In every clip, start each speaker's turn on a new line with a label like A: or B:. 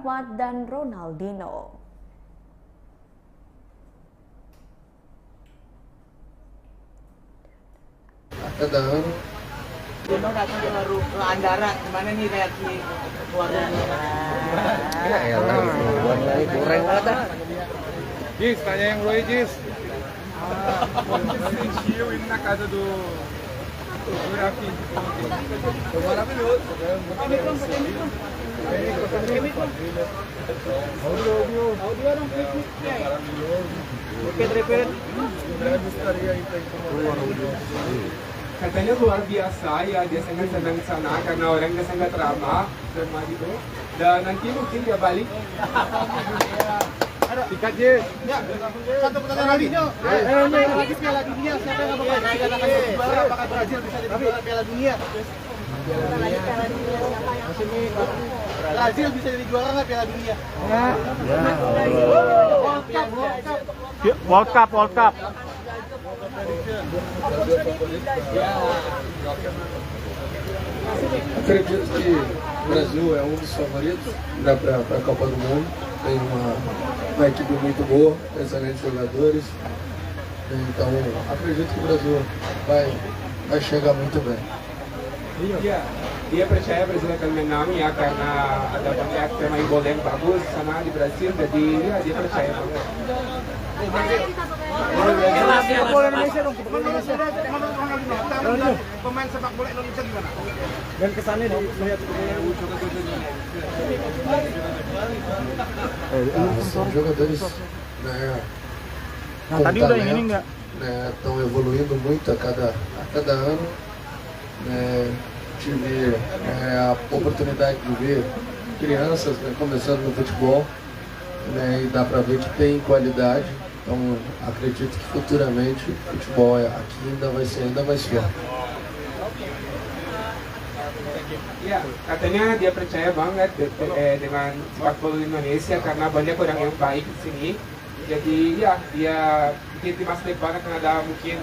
A: Ahmad dan Ronaldinho.
B: Ada
C: Gendong datang ke Andara, gimana nih reaksi keluarganya?
B: ya elah, goreng banget.
D: Jis, tanya yang Roy Jis. Você sentiu indo na casa do Rafi? Maravilhoso. Katanya luar biasa ya, dia sangat senang di sana karena orangnya sangat ramah gitu. Dan nanti mungkin dia balik. Tiket Jis.
C: Ya, satu pertanyaan lagi. Lagi Piala Dunia, siapa yang bakal dikatakan juara? Apakah Brazil bisa jadi juara Piala Dunia? Brazil bisa jadi juara nggak Piala Dunia?
E: World Cup.
B: Acredito que o Brasil é um dos favoritos para a Copa do Mundo. Tem uma equipe muito boa, excelentes jogadores. Então acredito que o Brasil vai chegar muito bem.
D: Iya, dia percaya Brazil akan menang ya karena ada banyak pemain bola yang bagus sana di Brazil, jadi ya dia percaya banget.
C: Sepak bola Indonesia dong, pemain sepak bola Indonesia gimana?
E: Dan kesannya melihat
B: São jogadores, né, com
E: tadi udah yang ini
B: talento,
E: enggak?
B: né, estão evoluindo muito a cada ano. Né, tive a oportunidade de ver crianças, né, começando no futebol, né, e dá para ver que tem qualidade. Então acredito que futuramente o futebol aqui ainda vai ser ainda mais forte.
D: Ya, katanya dia percaya banget dengan sepak bola Indonesia karena banyak orang yang baik di sini. Jadi ya, dia mungkin di masa depan akan ada mungkin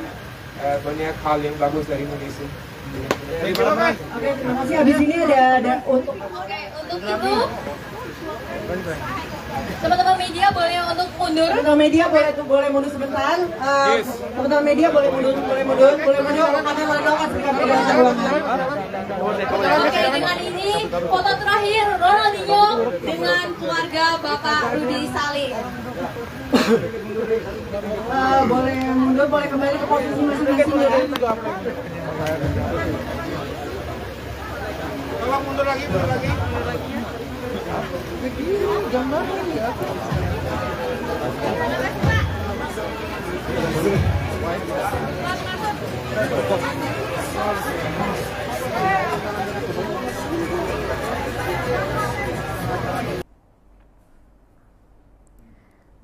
D: banyak hal yang bagus dari Indonesia.
F: Oke, terima kasih. Habis ini ada untuk
G: itu teman-teman media boleh untuk mundur.
F: teman-teman media boleh mundur sebentar. Teman-teman media boleh mundur. Karena Ronaldo sedikit beda ruangan.
G: Oke, dengan ini foto terakhir Ronaldinho dengan keluarga Bapak Rudi Salim.
F: Boleh mundur, boleh kembali ke posisi masing-masing ya.
C: Tolong mundur lagi.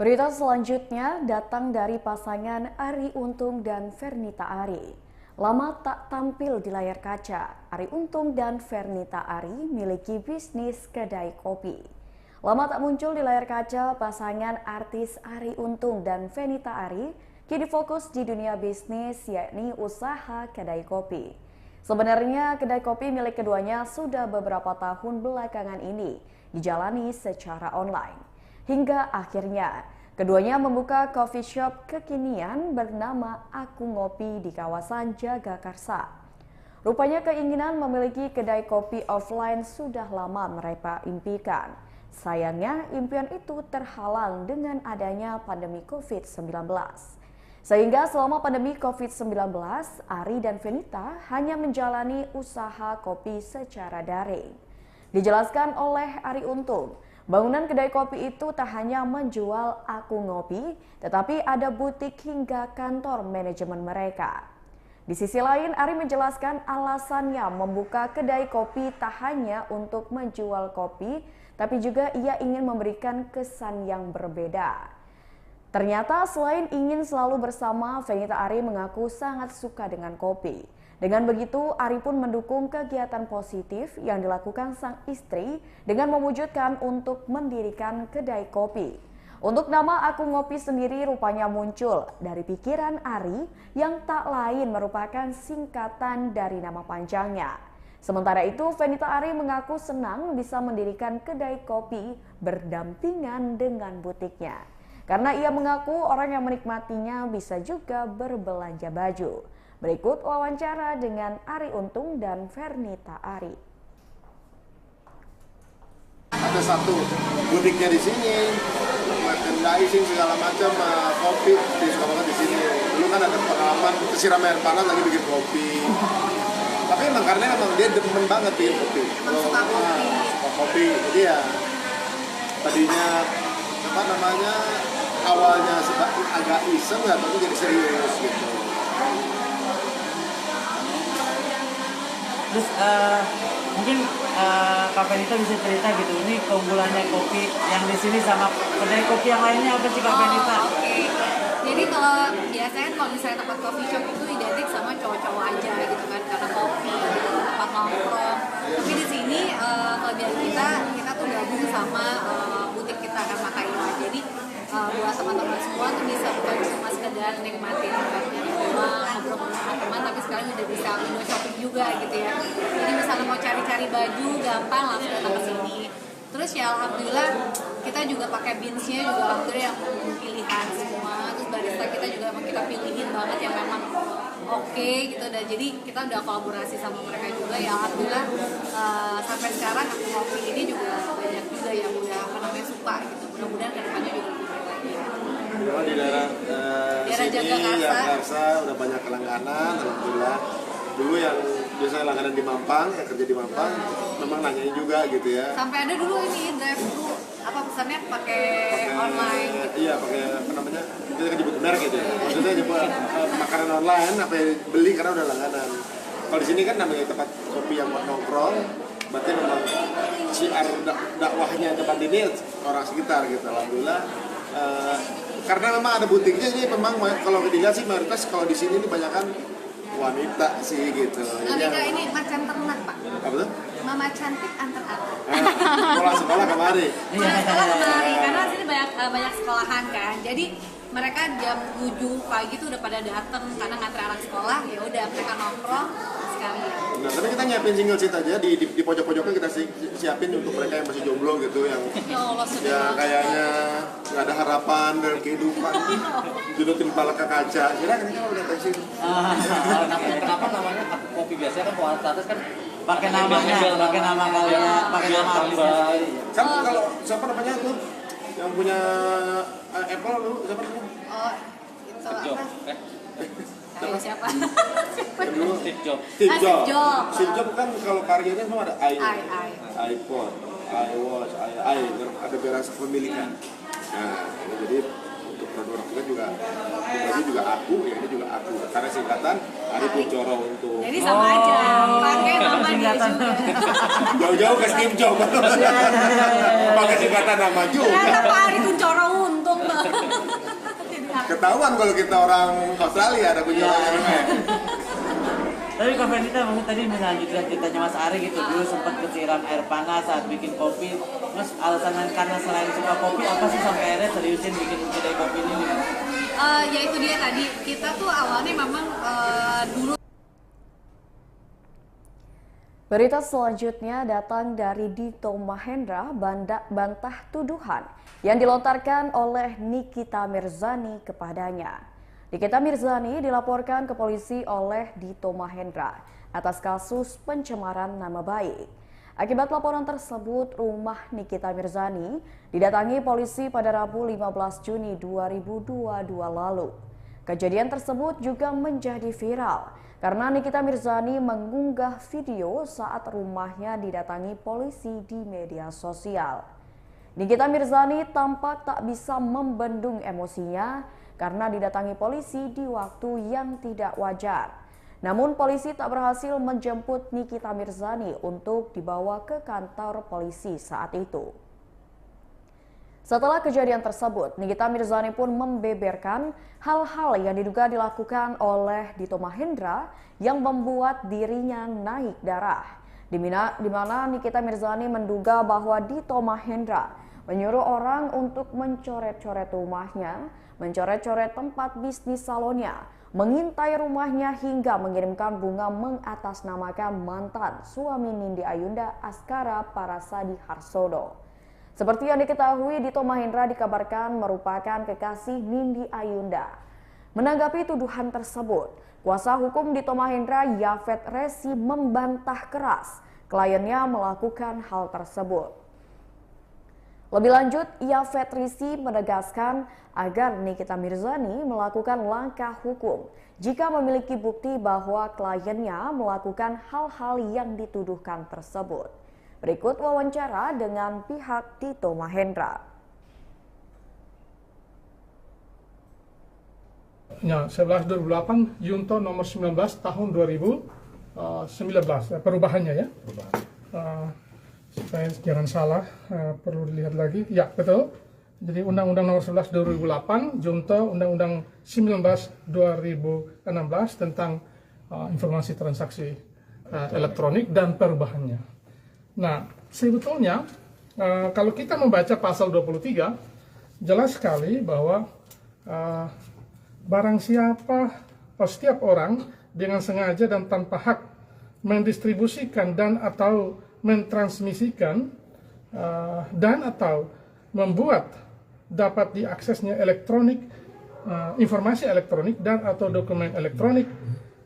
A: Berita selanjutnya datang dari pasangan Arie Untung dan Fernita Arie. Lama tak tampil di layar kaca, Arie Untung dan Fernita Arie miliki bisnis kedai kopi. Lama tak muncul di layar kaca, pasangan artis Arie Untung dan Fernita Arie kini fokus di dunia bisnis, yakni usaha kedai kopi. Sebenarnya kedai kopi milik keduanya sudah beberapa tahun belakangan ini dijalani secara online. Hingga akhirnya, keduanya membuka coffee shop kekinian bernama Aku Ngopi di kawasan Jagakarsa. Rupanya keinginan memiliki kedai kopi offline sudah lama mereka impikan. Sayangnya, impian itu terhalang dengan adanya pandemi COVID-19. Sehingga selama pandemi COVID-19, Arie dan Fernita hanya menjalani usaha kopi secara daring. Dijelaskan oleh Arie Untung, bangunan kedai kopi itu tak hanya menjual Aku Ngopi, tetapi ada butik hingga kantor manajemen mereka. Di sisi lain, Arie menjelaskan alasannya membuka kedai kopi tak hanya untuk menjual kopi, tapi juga ia ingin memberikan kesan yang berbeda. Ternyata selain ingin selalu bersama, Fernita Arie mengaku sangat suka dengan kopi. Dengan begitu, Arie pun mendukung kegiatan positif yang dilakukan sang istri dengan mewujudkan untuk mendirikan kedai kopi. Untuk nama Aku Ngopi sendiri rupanya muncul dari pikiran Arie yang tak lain merupakan singkatan dari nama panjangnya. Sementara itu, Fenita Arie mengaku senang bisa mendirikan kedai kopi berdampingan dengan butiknya. Karena ia mengaku orang yang menikmatinya bisa juga berbelanja baju. Berikut wawancara dengan Arie Untung dan Fernita Arie.
B: Ada satu butiknya di sini, merchandising segala macam, kopi disuka banget di sini. Dulu kan ada pengalaman kesiram air panas lagi bikin kopi. Tapi emang karena dia demen banget bikin kopi. Suka kopi. Jadi ya tadinya apa namanya awalnya agak iseng, tapi jadi serius gitu.
H: Terus mungkin Kak Fenita bisa cerita gitu, ini keunggulannya kopi yang di sini sama kedai kopi yang lainnya apa sih Kak Fenita?
G: Oke. Jadi kalau biasanya kalau misalnya tempat coffee shop itu identik sama cowok-cowok aja gitu kan, karena kopi, tempat nongkrong. Tapi di sini kelebihan kita tuh gabung sama butik kita kan Makaila. Jadi buat teman-teman semua tuh bisa bukan cuma sekedar nikmatin tempatnya di rumah, ngobrol sama teman, tapi sekarang udah bisa window shopping juga gitu ya. Jadi misalnya mau cari-cari baju gampang langsung datang ke sini. Terus ya alhamdulillah kita juga pakai beansnya juga alhamdulillah yang pilihan semua. Terus barista kita juga emang kita pilihin banget yang memang oke gitu. Dan jadi kita udah kolaborasi sama mereka juga ya alhamdulillah sampai sekarang kopi ini juga banyak juga yang udah suka gitu. Mudah-mudahan kedepannya juga lebih baik lagi.
B: Di daerah sini Jakarta udah banyak langganan, alhamdulillah. Dulu yang biasanya langganan di Mampang, yang kerja di Mampang, memang nanyain juga gitu ya.
G: Sampai ada dulu ini drive thru apa pesannya pakai online gitu.
B: Iya, pakai apa namanya? Kita kan nyebut merek gitu ya. Maksudnya nyebut makanan online apa yang beli karena udah langganan. Kalau di sini kan namanya tempat kopi yang buat nongkrong, berarti memang syiar dakwahnya tempat ini orang sekitar gitu. Alhamdulillah. Karena memang ada butiknya, ini memang kalau dilihat sih mayoritas kalau di sini ini banyakan wanita sih gitu.
G: Nalika ini macan ternak Pak.
B: Apa tuh?
G: Mama cantik antar anak.
B: Sekolah kemari.
G: Sekolah kemari karena sini banyak sekolahan kan. Jadi mereka jam 7 pagi tuh udah pada datang karena ngantri anak sekolah, ya udah mereka nongkrong sekalian.
B: Nah, tapi kita nyiapin single seat aja di pojok-pojoknya kita siapin untuk mereka yang masih jomblo gitu yang
G: Ya Allah,
B: ya kayaknya nggak ada harapan dalam kehidupan, dudukin kepala ke kaca. Kira ini kan udah taksi.
H: Kenapa namanya kopi biasanya kan kalau atas kan pakai namanya, pakai nama kalian, pakai nama artisnya.
B: Kan kalau siapa namanya tuh yang punya Apple lu siapa namanya?
G: Oh, itu apa? Ayo siapa?
H: Steve Jobs.
B: Steve Jobs kan kalau karyanya semua ada iPhone, iWatch, ada beras kepemilikan. Nah, jadi untuk produk kita juga aku, ya ini juga aku. Karena singkatan Arie Puncoro Untung.
G: Jadi sama aja, pakai nama dia juga.
B: Jauh-jauh ke Steve Jobs. Pakai singkatan nama juga.
G: Ternyata Pak Arie Puncoro Untung.
B: Ketahuan kalau kita orang Australia ada Puncoro.
H: Tapi Kak Fenita mungkin tadi melanjutkan ceritanya Mas Arie gitu, dulu sempat kesiram air panas saat bikin kopi. Terus alasan karena selain suka kopi, apa sih sampai akhirnya seriusin bikin kedai kopi ini?
G: Ya itu dia tadi, kita tuh awalnya memang dulu.
A: Berita selanjutnya datang dari Dito Mahendra bantah tuduhan yang dilontarkan oleh Nikita Mirzani kepadanya. Nikita Mirzani dilaporkan ke polisi oleh Dito Mahendra atas kasus pencemaran nama baik. Akibat laporan tersebut, rumah Nikita Mirzani didatangi polisi pada Rabu 15 Juni 2022 lalu. Kejadian tersebut juga menjadi viral karena Nikita Mirzani mengunggah video saat rumahnya didatangi polisi di media sosial. Nikita Mirzani tampak tak bisa membendung emosinya karena didatangi polisi di waktu yang tidak wajar. Namun polisi tak berhasil menjemput Nikita Mirzani untuk dibawa ke kantor polisi saat itu. Setelah kejadian tersebut, Nikita Mirzani pun membeberkan hal-hal yang diduga dilakukan oleh Dito Mahendra yang membuat dirinya naik darah. Di mana Nikita Mirzani menduga bahwa Dito Mahendra menyuruh orang untuk mencoret-coret rumahnya, mencoret-coret tempat bisnis salonnya, mengintai rumahnya hingga mengirimkan bunga mengatasnamakan mantan suami Nindi Ayunda, Askara Parasadi Harsodo. Seperti yang diketahui, Dito Mahendra dikabarkan merupakan kekasih Nindi Ayunda. Menanggapi tuduhan tersebut, kuasa hukum Dito Mahendra, Yafet Resi, membantah keras kliennya melakukan hal tersebut. Lebih lanjut, Yafet Resi menegaskan agar Nikita Mirzani melakukan langkah hukum jika memiliki bukti bahwa kliennya melakukan hal-hal yang dituduhkan tersebut. Berikut wawancara dengan pihak Dito Mahendra.
I: Ya, 11/28 Junto nomor 19 tahun 2019 perubahannya ya. Supaya jangan salah, perlu dilihat lagi. Ya, betul. Jadi Undang-Undang nomor 11 2008 Junto Undang-Undang 19 2016 tentang informasi transaksi elektronik dan perubahannya. Nah, sebetulnya kalau kita membaca pasal 23 jelas sekali bahwa barang siapa atau setiap orang dengan sengaja dan tanpa hak mendistribusikan dan atau mentransmisikan dan atau membuat dapat diaksesnya elektronik, informasi elektronik dan atau dokumen elektronik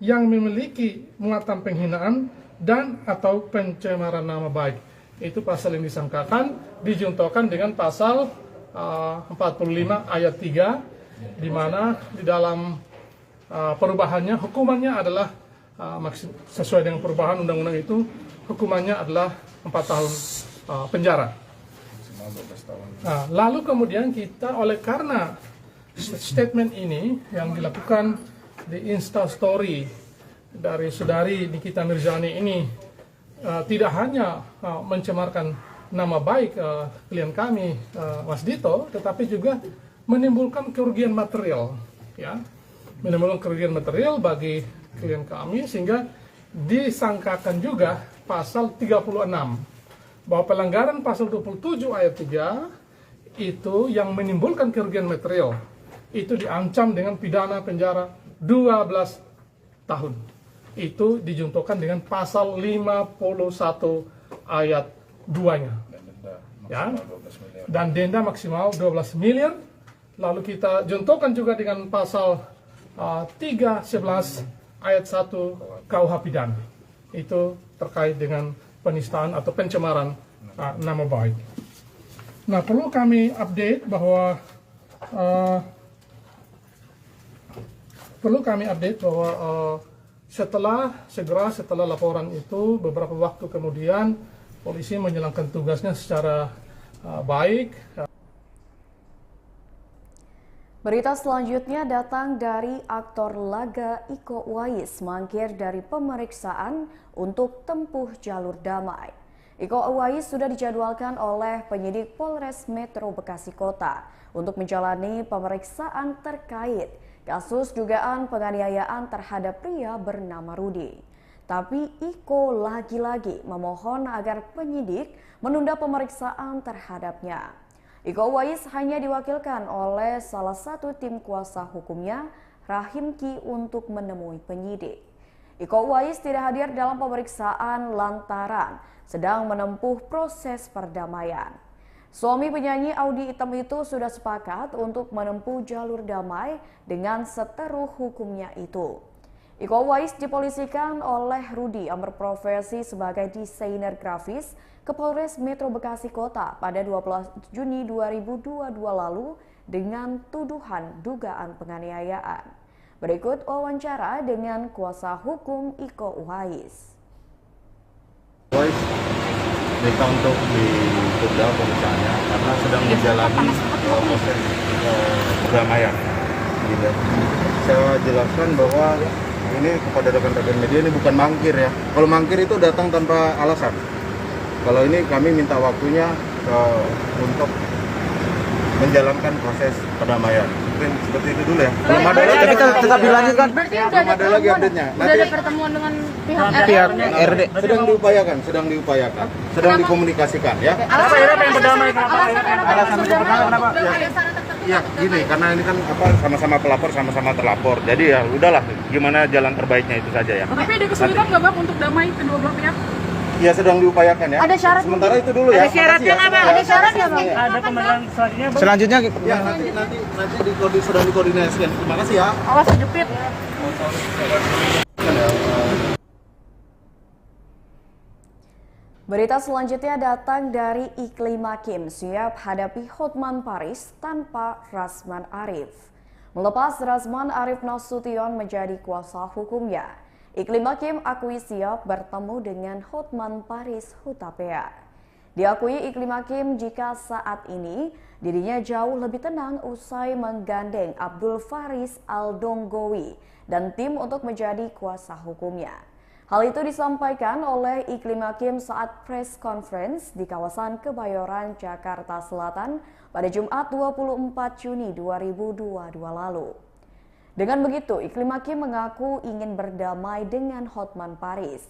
I: yang memiliki muatan penghinaan dan atau pencemaran nama baik. Itu pasal yang disangkakan dijuntokan dengan pasal 45 ayat 3, di mana di dalam perubahannya hukumannya adalah sesuai dengan perubahan undang-undang itu, hukumannya adalah 4 tahun penjara. Nah, lalu kemudian kita oleh karena statement ini yang dilakukan di Instastory dari saudari Nikita Mirzani ini tidak hanya mencemarkan nama baik klien kami Mas Dito, tetapi juga menimbulkan kerugian material, ya, menimbulkan kerugian material bagi klien kami, sehingga disangkakan juga pasal 36 bahwa pelanggaran pasal 27 ayat 3 itu yang menimbulkan kerugian material itu diancam dengan pidana penjara 12 tahun. Itu dijuntokan dengan pasal 51 ayat 2-nya. Ya. Dan denda maksimal 12 miliar. Lalu kita juntokan juga dengan pasal 311 ayat 1 KUH pidana. Itu terkait dengan penistaan atau pencemaran nama baik. Nah, perlu kami update bahwa setelah laporan itu beberapa waktu kemudian polisi menjalankan tugasnya secara baik.
A: Berita selanjutnya datang dari aktor laga Iko Uwais mangkir dari pemeriksaan untuk tempuh jalur damai. Iko Uwais sudah dijadwalkan oleh penyidik Polres Metro Bekasi Kota untuk menjalani pemeriksaan terkait kasus dugaan penganiayaan terhadap pria bernama Rudi. Tapi Iko lagi-lagi memohon agar penyidik menunda pemeriksaan terhadapnya. Iko Uwais hanya diwakilkan oleh salah satu tim kuasa hukumnya, Rahim Ki, untuk menemui penyidik. Iko Uwais tidak hadir dalam pemeriksaan lantaran sedang menempuh proses perdamaian. Suami penyanyi Audy Item itu sudah sepakat untuk menempuh jalur damai dengan seteruh hukumnya itu. Iko Uwais dipolisikan oleh Rudi yang berprofesi sebagai desainer grafis ke Polres Metro Bekasi Kota pada 12 Juni 2022 lalu dengan tuduhan dugaan penganiayaan. Berikut wawancara dengan kuasa hukum Iko Uwais.
J: Minta untuk ditunda pemeriksaannya karena sedang menjalani proses perdamaian. Gitu. Saya jelaskan bahwa ini kepada rekan-rekan media ini bukan mangkir ya. Kalau mangkir itu datang tanpa alasan. Kalau ini kami minta waktunya untuk menjalankan proses perdamaian. mungkin seperti itu dulu ya. Belum ada
E: Berarti
J: lagi.
E: tetap dilanjutkan.
K: Berarti udah
J: Belum
K: ada
J: ada lagi
K: pertemuan,
J: update-nya.
K: udah ada pertemuan dengan pihak
E: Pihak
K: RD.
E: RD.
J: Sedang diupayakan, sedang dikomunikasikan ya.
E: Kenapa pengen berdamai? Alasan kenapa?
J: Ya gini, karena ini kan sama-sama pelapor, sama-sama terlapor. Jadi ya udahlah, gimana jalan terbaiknya itu saja ya.
K: Tapi ada kesulitan nggak Bang untuk damai kedua belah pihak?
J: Ya sedang diupayakan ya.
K: Ada syarat
J: Sementara itu dulu ya.
K: Ada syaratnya nggak Bang? Ada syarat nggak Bang?
E: Ada pemeriksaan selanjutnya, Bang? Selanjutnya
J: Ya nanti sedang dikoordinasikan. Terima kasih ya.
K: Awas jepit.
A: Berita selanjutnya datang dari Iklim Hakim siap hadapi Hotman Paris tanpa Rasman Arif. Melepas Rasman Arif Nasution menjadi kuasa hukumnya, Iklim Hakim akui siap bertemu dengan Hotman Paris Hutapea. Diakui Iklim Hakim jika saat ini dirinya jauh lebih tenang usai menggandeng Abdul Faris Aldonggowi dan tim untuk menjadi kuasa hukumnya. Hal itu disampaikan oleh Iklim Hakim saat press conference di kawasan Kebayoran, Jakarta Selatan pada Jumat 24 Juni 2022 lalu. Dengan begitu, Iklim Hakim mengaku ingin berdamai dengan Hotman Paris.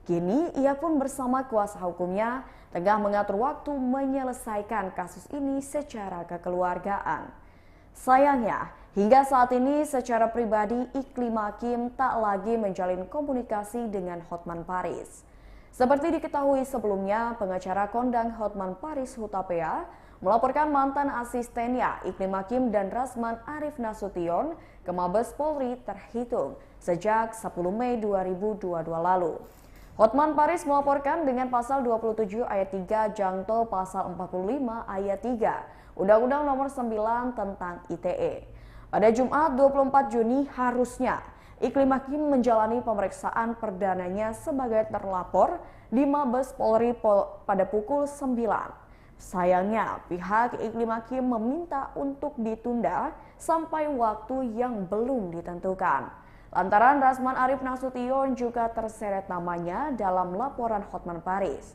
A: Kini, ia pun bersama kuasa hukumnya tengah mengatur waktu menyelesaikan kasus ini secara kekeluargaan. Sayangnya, hingga saat ini secara pribadi Iklim Hakim tak lagi menjalin komunikasi dengan Hotman Paris. Seperti diketahui sebelumnya, pengacara kondang Hotman Paris Hutapea melaporkan mantan asistennya Iklim Hakim dan Rasman Arif Nasution ke Mabes Polri terhitung sejak 10 Mei 2022 lalu. Hotman Paris melaporkan dengan pasal 27 ayat 3 jangto pasal 45 ayat 3 Undang-Undang Nomor 9 tentang ITE. Pada Jumat 24 Juni harusnya Iklim Hakim menjalani pemeriksaan perdananya sebagai terlapor di Mabes Polri pada pukul 9. Sayangnya pihak Iklim Hakim meminta untuk ditunda sampai waktu yang belum ditentukan. Lantaran Rasman Arif Nasution juga terseret namanya dalam laporan Hotman Paris.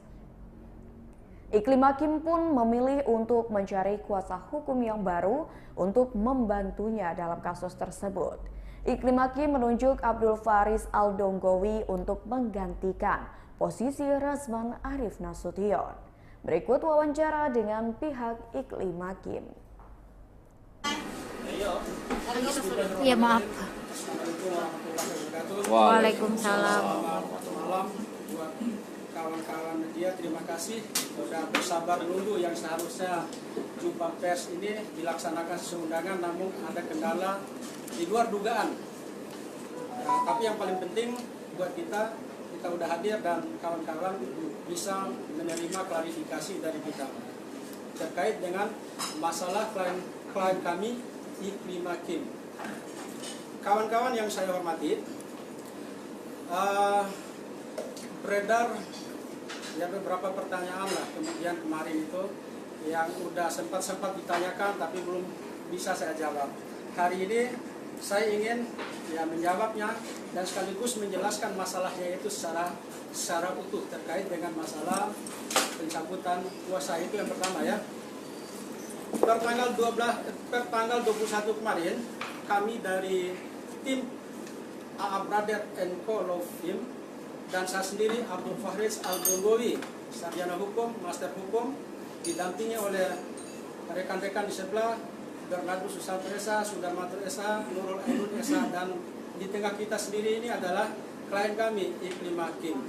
A: Iklim Hakim pun memilih untuk mencari kuasa hukum yang baru untuk membantunya dalam kasus tersebut. Iklim Hakim menunjuk Abdul Faris Aldonggowi untuk menggantikan posisi Rasman Arif Nasution. Berikut wawancara dengan pihak Iklim Hakim.
K: Iya maaf. Waalaikumsalam.
C: Malam buat kawan-kawan media, terima kasih sudah bersabar menunggu yang seharusnya jumpa pers ini dilaksanakan sesuai undangan, namun ada kendala di luar dugaan. Tapi yang paling penting buat kita udah hadir dan kawan-kawan bisa menerima klarifikasi dari kita terkait dengan masalah klien kami Iklim Hakim. Kawan-kawan yang saya hormati, beredar ya beberapa pertanyaan lah kemudian kemarin itu yang udah sempat ditanyakan tapi belum bisa saya jawab. Hari ini saya ingin ya menjawabnya dan sekaligus menjelaskan masalahnya itu secara utuh terkait dengan masalah pencabutan kuasa itu yang pertama ya. Per tanggal 21 kemarin kami dari tim AA Brother and Co Law Firm dan saya sendiri Abdul Faris Aldonggowi, sarjana hukum, master hukum, didampingi oleh rekan-rekan di sebelah Bernardo Susanto Esa, Sudarmanto Esa, Nurul Ainun Esa, dan di tengah kita sendiri ini adalah klien kami Iklim Hakim.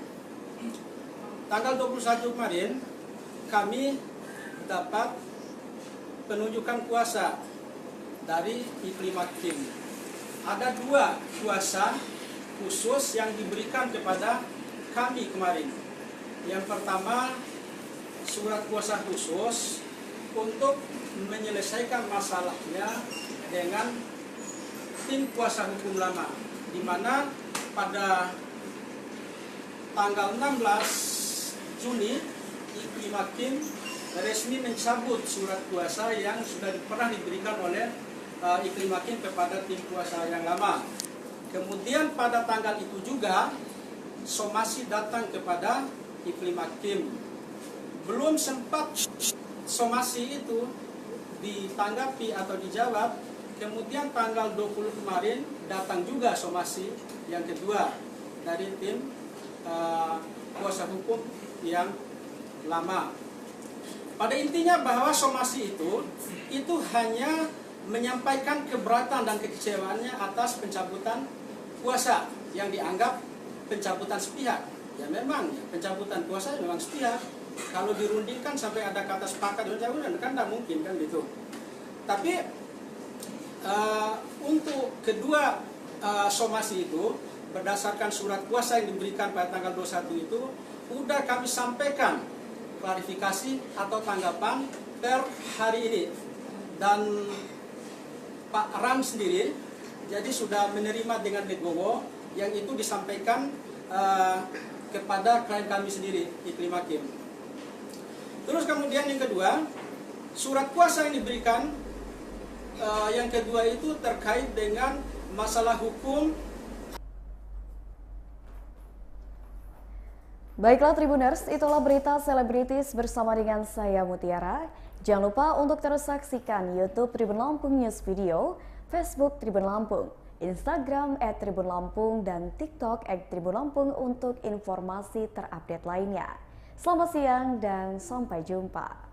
C: Tanggal 21 kemarin kami dapat penunjukan kuasa dari Iklim Hakim. Ada 2 kuasa khusus yang diberikan kepada kami kemarin. Yang pertama, surat kuasa khusus untuk menyelesaikan masalahnya dengan tim kuasa hukum lama, di mana pada tanggal 16 Juni Iklim Hakim resmi mencabut surat kuasa yang sudah pernah diberikan oleh Iklim Hakim kepada tim kuasa yang lama. Kemudian pada tanggal itu juga somasi datang kepada Iklim Hakim. Belum sempat somasi itu ditanggapi atau dijawab Kemudian tanggal 20 kemarin datang juga somasi yang kedua dari tim kuasa hukum yang lama. Pada intinya bahwa somasi itu hanya menyampaikan keberatan dan kekecewaannya atas pencabutan kuasa yang dianggap pencabutan sepihak. Ya memang ya, pencabutan kuasa memang sepihak. Kalau dirundingkan sampai ada kata sepakat pencabutan kan tidak mungkin kan gitu. Tapi untuk kedua somasi itu berdasarkan surat kuasa yang diberikan pada tanggal 21 itu sudah kami sampaikan klarifikasi atau tanggapan per hari ini, dan Pak Ram sendiri jadi sudah menerima dengan legowo yang itu disampaikan kepada klien kami sendiri, Iklim Hakim. Terus kemudian yang kedua, surat kuasa yang diberikan yang kedua itu terkait dengan masalah hukum.
A: Baiklah Tribuners, itulah berita selebritis bersama dengan saya Mutiara. Jangan lupa untuk terus saksikan YouTube Tribun Lampung News Video, Facebook Tribun Lampung, Instagram @tribunlampung, dan TikTok @tribunlampung untuk informasi terupdate lainnya. Selamat siang dan sampai jumpa.